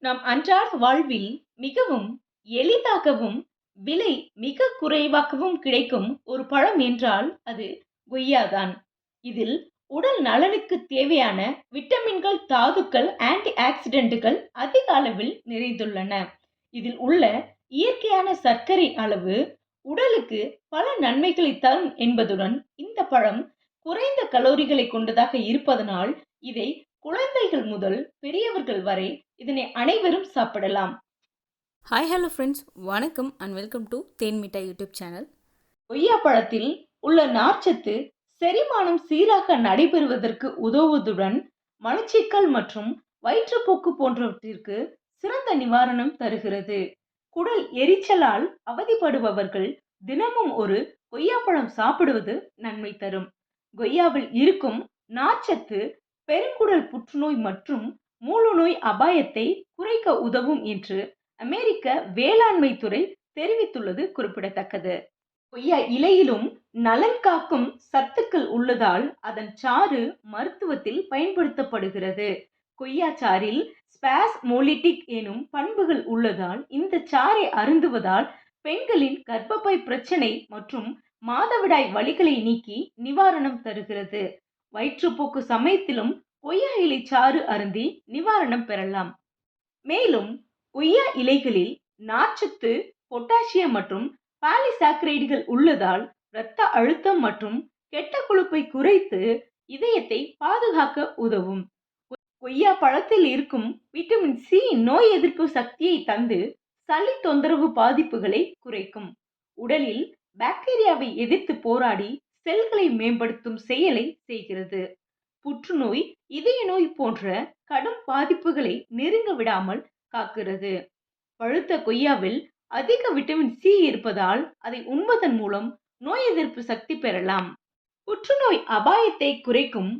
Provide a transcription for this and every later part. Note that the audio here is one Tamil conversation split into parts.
நம் அன்றாட வாழ்வில் மிகவும் எளிதாகவும், விலை மிக குறைவாகவும் கிடைக்கும் ஒரு பழம் என்றால் அது கொய்யா தான். இதில் உடல் நலனுக்கு தேவையான விட்டமின்கள், தாதுக்கள், ஆன்டி ஆக்சிடென்ட்டுகள் அதிக அளவில் நிறைந்துள்ளன. இதில் உள்ள இயற்கையான சர்க்கரை அளவு உடலுக்கு பல நன்மைகளை தரும் என்பதுடன் இந்த பழம் குறைந்த கலோரிகளை கொண்டதாக இருப்பதனால் இதை குழந்தைகள் முதல் பெரியவர்கள் வரை இதனை அனைவரும் சாப்பிடலாம். ஹாய் ஹலோ ஃப்ரெண்ட்ஸ், வணக்கம் அண்ட் வெல்கம் டு தேன் மிட்டாய் யூடியூப் சேனல். கொய்யா பழத்தில் உள்ள நார்ச்சத்து செரிமானம் சீராக நடைபெறுவதற்கு உதவுவதுடன் மலச்சிக்கல் மற்றும் வயிற்றுப்போக்கு போன்றவற்றிற்கு சிறந்த நிவாரணம் தருகிறது. குடல் எரிச்சலால் அவதிப்படுபவர்கள் தினமும் ஒரு கொய்யாப்பழம் சாப்பிடுவது நன்மை தரும். கொய்யாவில் இருக்கும் நார்ச்சத்து பெருங்குடல் புற்றுநோய் மற்றும் மூலநோய் அபாயத்தை குறைக்க உதவும் என்று அமெரிக்க வேளாண்மை துறை தெரிவித்துள்ளது குறிப்பிடத்தக்கது. கொய்யா இலையிலும் நலன் காக்கும் சத்துக்கள் உள்ளதால் அதன் சாறு மருத்துவத்தில் பயன்படுத்தப்படுகிறது. கொய்யா சாறில் ஸ்பாஸ்மோலிட்டிக் எனும் பண்புகள் உள்ளதால் இந்த சாறை அருந்துவதால் பெண்களின் கர்ப்பப்பை பிரச்சனை மற்றும் மாதவிடாய் வலிகளை நீக்கி நிவாரணம் தருகிறது. வயிற்றுப்போக்கு சமயத்திலும் கொய்யா இலை சாறு அருந்தி நிவாரணம் பெறலாம். மேலும் கொய்யா இலைகளில் நார்ச்சத்து, பொட்டாசியம் மற்றும் பாலிசாக்கரைடுகள் உள்ளதால் இரத்த அழுத்தம் மற்றும் கெட்ட கொழுப்பை குறைத்து இதயத்தை பாதுகாக்க உதவும். கொய்யா பழத்தில் இருக்கும் விட்டமின் சி நோய் எதிர்ப்பு சக்தியை தந்து சளி தொந்தரவு பாதிப்புகளை குறைக்கும். உடலில் பாக்டீரியாவை எதிர்த்து போராடி செல்களை மேம்படுத்தும் செயலை செய்கிறது. புற்றுநோய், இதய நோய் போன்ற கடும் பாதிப்புகளை நெருங்க விடாமல் காக்கிறது. பழுத்த கொய்யாவில் அதிக விட்டமின் சி இருப்பதால் அதை உண்பதன் மூலம் நோய் எதிர்ப்பு சக்தி பெறலாம். புற்றுநோய் அபாயத்தை குறைக்கும்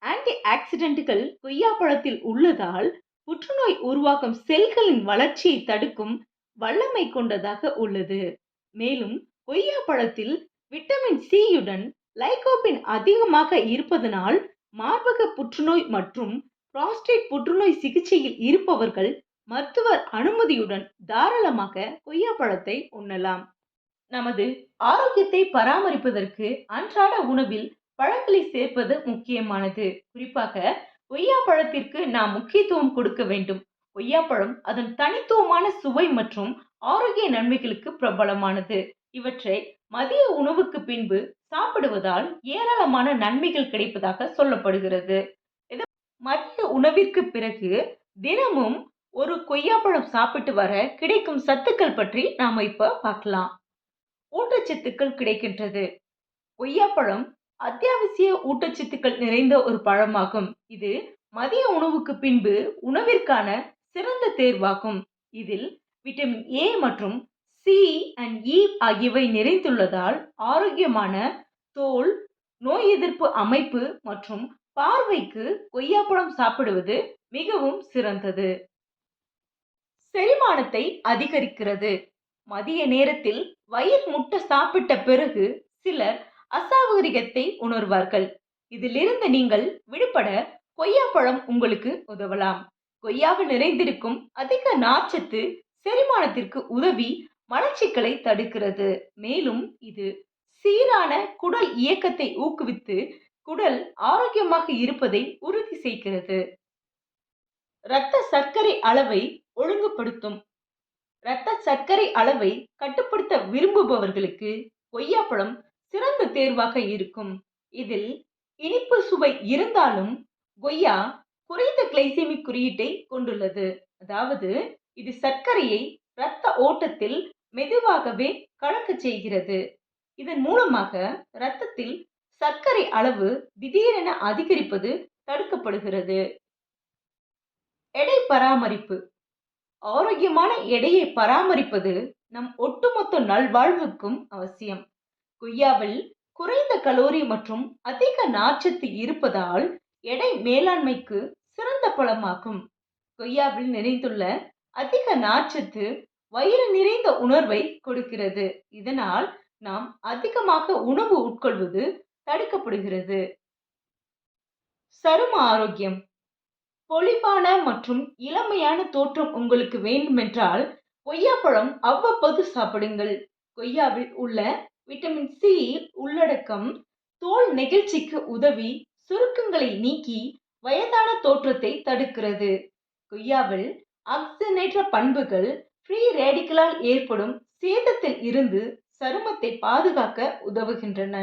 ஆன்டி ஆக்சிடென்ட்டுகள் கொய்யா பழத்தில் உள்ளதால் புற்றுநோய் உருவாக்கும் செல்களின் வளர்ச்சியை தடுக்கும் வல்லமை கொண்டதாக உள்ளது. மேலும் கொய்யா பழத்தில் விட்டமின் சியுடன் லைகோபின் அதிகமாக இருப்பதனால் மார்பக புற்றுநோய் மற்றும் புரோஸ்டேட் புற்றுநோய் சிகிச்சையில் இருப்பவர்கள் மருத்துவர் அனுமதியுடன் தாராளமாக கொய்யா பழத்தை உண்ணலாம். நமது ஆரோக்கியத்தை பராமரிப்பதற்கு அன்றாட உணவில் பழங்களை சேர்ப்பது முக்கியமானது. குறிப்பாக கொய்யா பழத்திற்கு நாம் முக்கியத்துவம் கொடுக்க வேண்டும். கொய்யாப்பழம் அதன் தனித்துவமான சுவை மற்றும் ஆரோக்கிய நன்மைகளுக்கு பிரபலமானது. இவற்றை மதிய உணவுக்கு பின்பு சாப்பிடுவதால் ஏராளமான நன்மைகள் கிடைப்பதாக சொல்லப்படுகிறது. மதிய உணவிற்கு பிறகு தினமும் ஒரு கொய்யாப்பழம் சாப்பிட்டு வர கிடைக்கும் சத்துக்கள் பற்றி நாம இப்ப பார்க்கலாம். ஊட்டச்சத்துக்கள் கிடைக்கின்றது. கொய்யாப்பழம் அத்தியாவசிய ஊட்டச்சத்துக்கள் நிறைந்த ஒரு பழமாகும். இது மதிய உணவுக்கு பின்பு உணவிற்கான சிறந்த தேர்வாகும். இதில் விட்டமின் ஏ மற்றும் சி அண்ட் இ ஆகியவை நிறைந்துள்ளதால் ஆரோக்கியமான தோல், நோய் எதிர்ப்பு அமைப்பு மற்றும் பார்வைக்கு கொய்யாப்பழம் சாப்பிடுவது மிகவும் சிறந்தது. செரிமானத்தை அதிகரிக்கிறது. மதிய நேரத்தில் வயிறு முட்டை சாப்பிட்ட பிறகு சிலர் அசௌகரியத்தை உணர்வார்கள். இதிலிருந்து நீங்கள் விடுபட கொய்யாப்பழம் உங்களுக்கு உதவலாம். கொய்யாவில் நிறைந்திருக்கும் அதிக நார்ச்சத்து செரிமானத்திற்கு உதவி மலச்சிக்கலை தடுக்கிறது. மேலும் இது சீரான குடல் இயக்கத்தை ஊக்குவித்து குடல் ஆரோக்கியமாக இருப்பதை உறுதி செய்கிறது. இரத்த சர்க்கரை அளவை ஒழுங்குபடுத்தும். இரத்த சர்க்கரை அளவை கட்டுப்படுத்த விரும்புபவர்களுக்கு கொய்யாப்பழம் சிறந்த தேர்வாக இருக்கும். இதில் இனிப்பு சுவை இருந்தாலும் கொய்யா குறைந்த கிளைசெமிக் குறியீட்டை கொண்டுள்ளது. அதாவது இது சர்க்கரையை இரத்த ஓட்டத்தில் மெதுவாகவே கலக்க செய்கிறது. இதன் மூலமாக இரத்தத்தில் சர்க்கரை அளவு திடீரென அதிகரிப்பது தடுக்கப்படுகிறது. எடை பராமரிப்பு. ஆரோக்கியமான எடையை பராமரிப்பது நம் ஒட்டுமொத்த நல்வாழ்வுக்கும் அவசியம். கொய்யாவில் குறைந்த கலோரி மற்றும் அதிக நார்ச்சத்து இருப்பதால் எடை மேலாண்மைக்கு சிறந்த பழமாகும். கொய்யாவில் நிறைந்துள்ள அதிக நார்ச்சத்து வயிறு நிறைந்த உணர்வை கொடுக்கிறது. இதனால் நாம் அதிகமாக உணவு உட்கொள்வது தடுக்கப்படுகிறது. சரும ஆரோக்கியம். பொலிவான மற்றும் இளமையான தோற்றம் உங்களுக்கு வேண்டுமென்றால் கொய்யாப்பழம் அவ்வப்போது சாப்பிடுங்கள். கொய்யாவில் உள்ள விட்டமின் சி உள்ளடக்கம் தோல் நெகிழ்ச்சிக்கு உதவி சுருக்கங்களை நீக்கி வயதான தோற்றத்தை தடுக்கிறது. கொய்யாவில் ஆக்சிஜனேற்ற பண்புகள் ஃப்ரீ ரேடிக்கலால் ஏற்படும் சேதத்தில் இருந்து சருமத்தை பாதுகாக்க உதவுகின்றன.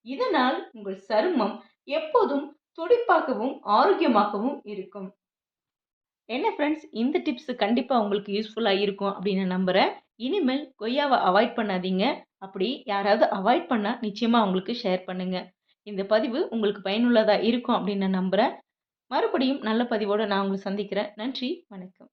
இதனால் உங்கள் சருமம் எப்போதும் துடிப்பாகவும் ஆரோக்கியமாகவும் இருக்கும். என்ன ஃப்ரெண்ட்ஸ், இந்த டிப்ஸ் கண்டிப்பா உங்களுக்கு யூஸ்ஃபுல்லா இருக்கும் அப்படின்னு நான் நம்புறேன். இனிமேல் கொய்யாவை அவாய்ட் பண்ணாதீங்க. அப்படி யாராவது அவாய்ட் பண்ணா நிச்சயமா அவங்களுக்கு ஷேர் பண்ணுங்க. இந்த பதிவு உங்களுக்கு பயனுள்ளதா இருக்கும் அப்படின்னு நான் நம்புறேன். மறுபடியும் நல்ல பதிவோட நான் உங்களை சந்திக்கிறேன். நன்றி, வணக்கம்.